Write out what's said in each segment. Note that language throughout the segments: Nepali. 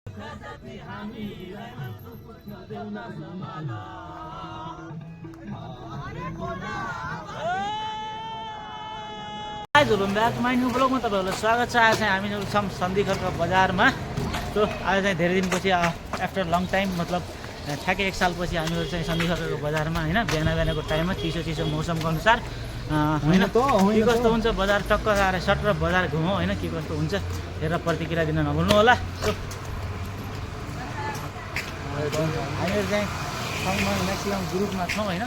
ब्याक माइ न्यू ब्लगमा तपाईँहरूलाई स्वागत छ। आज चाहिँ हामीहरू छौँ सन्धिखर्क बजारमा। सो आज चाहिँ धेरै दिनपछि आफ्टर लङ टाइम मतलब ठ्याक्कै 1 सालपछि हामीहरू चाहिँ सन्धिखर्कको बजारमा होइन बिहानको टाइममा चिसो मौसमको अनुसार होइन के कस्तो हुन्छ बजार टक्क आएर सट र बजार घुमौँ होइन के कस्तो हुन्छ हेरेर प्रतिक्रिया दिन नभुल्नु होला। सो हामीहरू चाहिँ सँगमा म्याक्सिमम् ग्रुपमा छौँ होइन।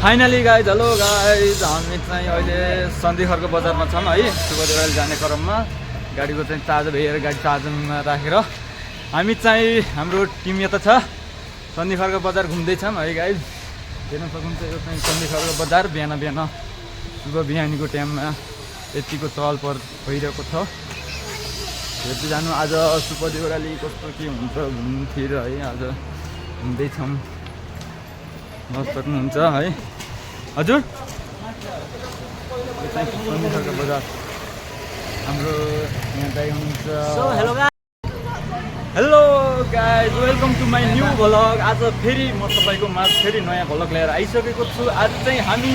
फाइनली गाइज हेलो गाइज हामी चाहिँ अहिले सन्धिखर्क बजारमा छौँ है सुबदेवाली जाने क्रममा गाडीको चाहिँ चार्जर हेरेर गाडी चार्जरमा राखेर हामी चाहिँ हाम्रो टिम यता छ सन्धिखर्क बजार घुम्दैछौँ है गाइज हेर्न सक्नुहुन्छ यो चाहिँ सन्धिखर्क बजार बिहान शुभ बिहानीको टाइममा यतिको चहल पहल भइरहेको छ हेर्दै जानु आज सुपदेवाली कस्तो के हुन्छ घुम्नुतिर है आज घुम्दैछौँ बस सक्नुहुन्छ है हजुर सन्धिखर्क बजार हाम्रो यहाँ दाइ हुनुहुन्छ। Hello guys welcome to my new vlog. आज फेरि म तपाईँको माझ फेरि नयाँ भ्लग लिएर आइसकेको छु। आज चाहिँ हामी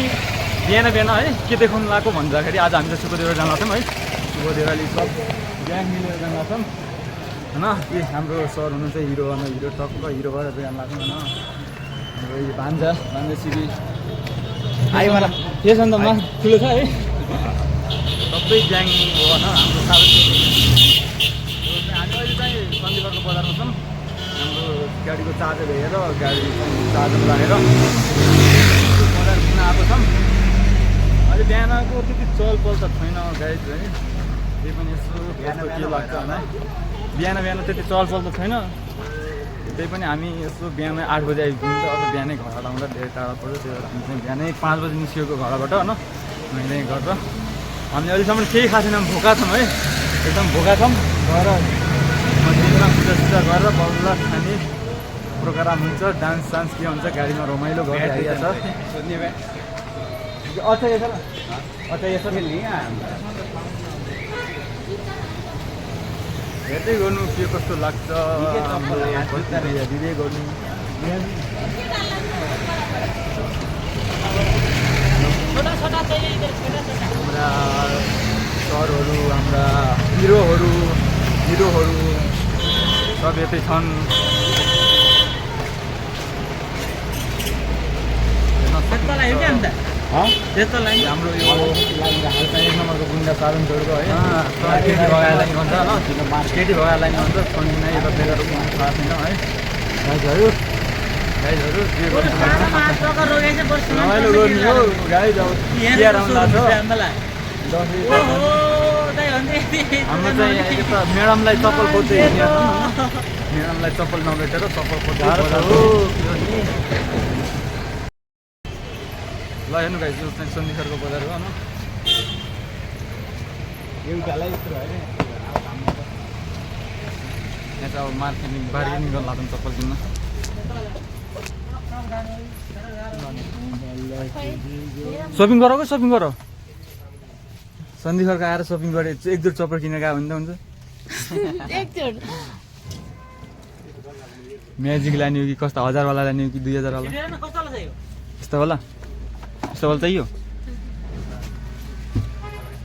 बिहान है के देखाउनु लगाएको भन्दाखेरि आज हामी चाहिँ सुपदेवाली जान लाग्छौँ है सुपदेवाली सब ग्याङ मिलेर जान लाग्छौँ होइन। के हाम्रो सर हुनुहुन्छ हिरो टक्क हिरो भएर जान लाग्छौँ होइन। हाम्रो यो भान्जा सिबी आयो मलाई फेस अन्त मा ठुलो छ है सबै ग्याङ हो होइन हाम्रो साथी। हामी अहिले चाहिँ सन्धिखर्क बजारमा छौँ हाम्रो गाडीको चार्जर हेरेर गाडी चार्जर राखेर बजार घुम्न आएको छौँ। अहिले बिहानको त्यति चहल पहल त छैन गाइज है त्यही पनि यसो कस्तो के लाग्छ होला बिहान बिहान त्यति चलचल त छैन त्यही पनि हामी यसो बिहानै 8 बजे आइपुग्नु त अब बिहानै घर आउँदा धेरै टाढा पर्छ त्यही भएर हामी चाहिँ बिहानै 5 बजे निस्किएको घरबाट होइन मैले गरेर हामीले अहिलेसम्म केही खाएको छैनौँ भोका छौँ है एकदम भोका छौँ गएर मन्दिरमा पूजासुजा गरेर बल्ल खाने प्रोग्राम हुन्छ डान्स सान्स के हुन्छ गाडीमा रमाइलो गर्दै आइरहेको छ अच्छा यसो हेर्दै गर्नु के कस्तो लाग्छ दिँदै गर्नु हाम्रा सरहरू हाम्रा हिरोहरू सब यतै छन् हाम्रो यो एक नम्बरको गुन्डा साधन जोडको है केटी भगाएर लाइन भन्छ होइन केटी भगाएर लाइन भन्छ छोड्ने यता बेगर थाहा छैन है गाइजहरू रमाइलो गर्ने हो गाइज अब तिहार आउनु लाग्छ हाम्रो चाहिँ यता म्याडमलाई चप्पल खोज्दै म्याडमलाई चप्पल नभेटेर चप्पल खोज्दै ल हेर्नु गाइस यो चाहिँ सन्धिखरको बजार हो न एउटालाई यस्तो भयो यहाँ चाहिँ अब मार्केटिङ बार्गेनिङ गर्न लाग्छ चप्पल किन्न सपिङ गर सन्धिखरको आएर सपिङ गरे एक जोड चप्पल किनेर गयो भने त हुन्छ म्याजिक लाने हो कि कस्तो 1000 वाला लाने हो कि 2000 वाला यस्तो वाला सवाल चाहियो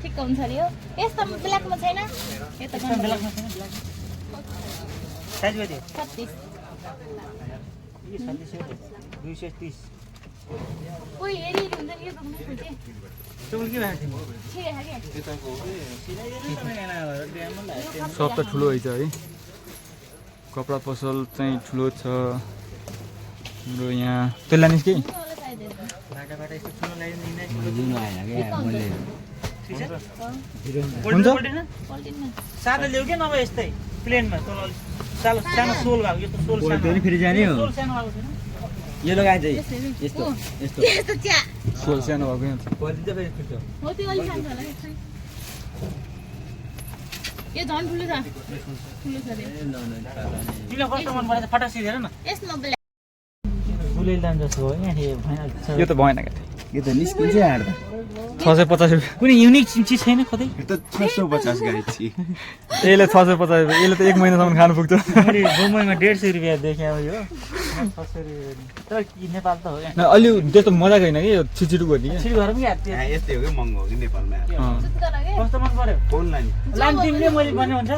ठिक हुन्छ नि हो यस्तो ब्ल्याकमा छैन यता ब्ल्याकमा छैन ब्ल्याक साइज कति 36 यो 230 ओइ हेरि हुन्छ नि यो दुख्नु खोजे चप्पल के भएको छिरे हागे सब त ठुलो हैछ है कपडा पसल चाहिँ ठुलो छ हाम्रो यहाँ तेलानिस के सादा ल्याउ क्या नभए यस्तै प्लेनमा सानो सानो सोल भएको यस्तो सोल सानो फेरि जाने हो सोल सानो भएको छैन यो लगाए चाहिँ यस्तो यस्तो च्या सोल सानो भएको यहाँ क्वालिटी त फेरि फिट्छ हो त्यो अलि सानो होला यो झन् ठुलो छ रे तिमीलाई कस्तो मन परेछ फटाक सिधेर न यसमा ब्ल्याक फुलै लान जस्तो हो यहाँ फाइनल यो त भएन क्या यो त निस्किन्छ हाड्दा 650 रुपियाँ कुनै युनिक चिज छैन कतै यो त 650 गाडी छि यसले 650 रुपियाँ यसले त 1 महिनासम्म खानु पुग्छ मैले मुम्बईमा 150 रुपियाँ देखेँ अब यो 600 रुपियाँ तर कि नेपाल त हो यहाँ अलि त्यस्तो मजा छैन कि यो छिटो गर्ने क्या छिटो घरमा क्या यस्तै हो कि महँगो हो कि नेपालमा सुत्तर के कस्तो मन पर्यो फोन लाने लाइन तिमीले मैले भने हुन्छ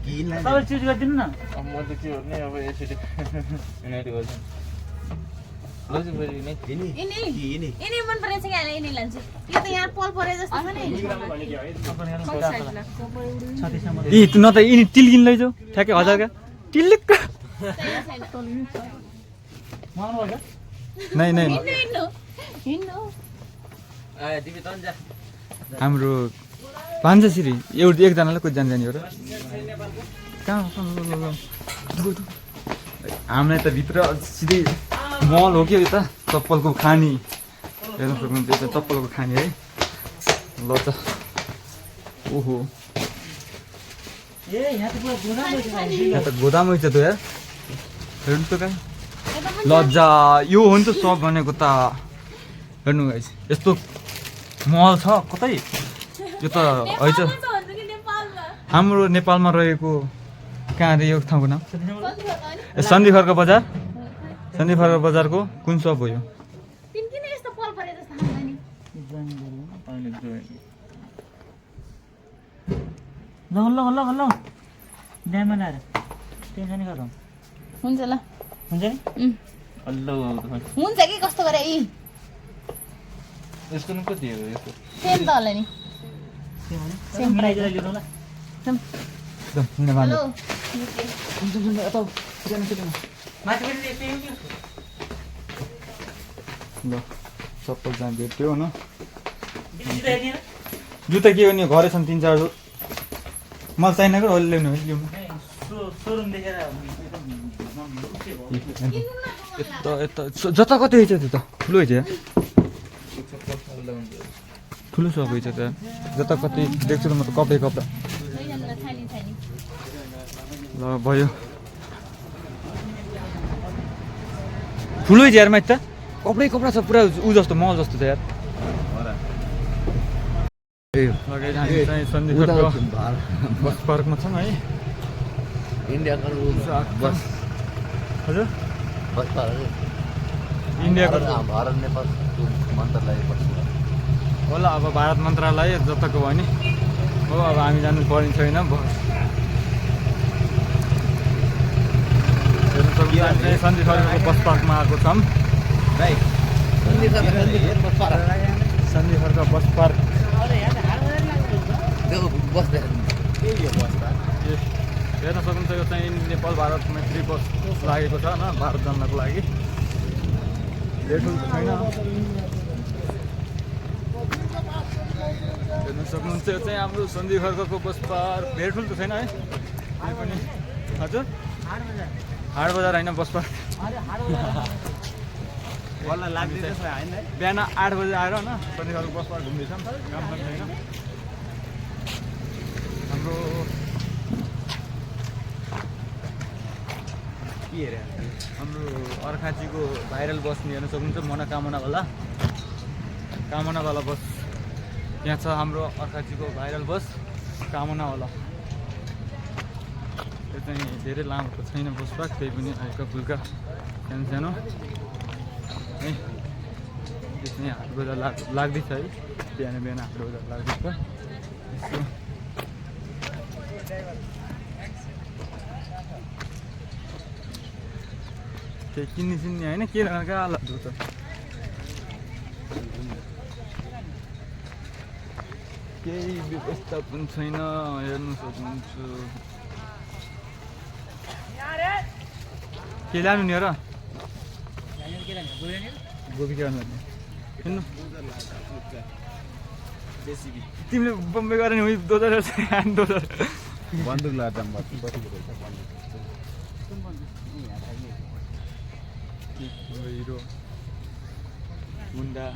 कि लाने तपाईँ चुज गरिदिनु न म त के गर्ने अब यसरी युनाइटेड गर्छ यिनी मन परेछ क्या यिनी लान्छु यो त यहाँ पल परे जस्तो छ नि यी न त यिनी टिल किन लैजाऊ ठ्याक्कै 1000 का टिलिक्क नै हिँड्नु हाम्रो पाञ्चसिरी एकजनालाई कति जाने हो र कहाँ हामीलाई त भित्र सिधै मल हो कि यता चप्पलको खानी हेर्नु सक्नुहुन्छ यता चप्पलको खानी है ल त ओहो यहाँ त गोदाम छ त यार हेर्नु त कहाँ लज्जा यो हो नि त सब भनेको त हेर्नु गाइस यस्तो मल छ कतै यो त हैछ हाम्रो नेपालमा रहेको कहाँ रे यो ठाउँको नाम सन्धिखरको बजार सन्धिखरको बजारको कुन सप हो यो तिमी किन यस्तो पल परे जस्तो खान्छ नि ल ड्याममा ल्याएर टेन्सन नै गरौँ हुन्छ ल हुन्छ नि हुन्छ कि कस्तो गरे यी यसको पनि कति हो यसको सेम त होला नि सेम प्राइज लिनु ल हेलो माथि पनि यस्तै हो कि ल चप्पल चाहिँ भेट्यो न जुत्ता हेर्ने जुत्ता के गर्ने घरै छन् 3-4 मलाई चाहिने कि अहिले ल्याउनु ल्याउनु सोरुम देखेर यता यता जता कति रहेछ त्यो त ठुलो रहेछ ठुलो सप रहेछ त जता कति देख्छु त म त कपडा ल भयो ठुलै छ यार माथि त कपडा छ पुरा ऊ जस्तो मल जस्तो छ यार लगाइ चाहिँ सन्धिखर्क बस पार्कमा छौँ है इन्डियाको बस हजुर इन्डियाको भारत नेपाल मन्त्रालय होला अब भारत मन्त्रालय जताको भयो नि हो अब हामी जानु पर्ने छैन सन्धिखर्कको बस पार्कमा आएको छौँ सन्धिखर्क बस पार्क हेर्न सक्नुहुन्छ यो चाहिँ नेपाल भारत मैत्री बस लागेको छ होइन भारत जानको लागि धेर ठुलो त छैन हेर्न सक्नुहुन्छ यो चाहिँ हाम्रो सन्धिखर्कको बस पार्क धेर ठुलो त छैन है त्यही पनि हजुर हाट बजार होइन बस पार्क बिहान 8 बजे आएर होइन सन्धिखर्क बस पार्क घुम्दैछौँ काम छैन हाम्रो हाम्रो अर्खाँचीको भाइरल बस नि हेर्न सक्नुहुन्छ मनोकामनावाला बस यहाँ छ हाम्रो अर्खाँचीको भाइरल बस कामनावाला त्यो चाहिँ धेरै लामो त छैन बस पार्क त्यही पनि हल्का फुल्का सानो है त्यो चाहिँ हाट बजार लाग्दैछ है बिहान हाट बजार लाग्दैछ यसो केही किन्ने होइन के कहाँ लाग्दो त केही व्यवस्था पनि छैन हेर्नु सक्नुहुन्छ के लानु नि र गोबी के लानु किन्नु तिमीले बम्बई गएर नि दोधर बन्दुक लाग्दा हिरो मुन्डा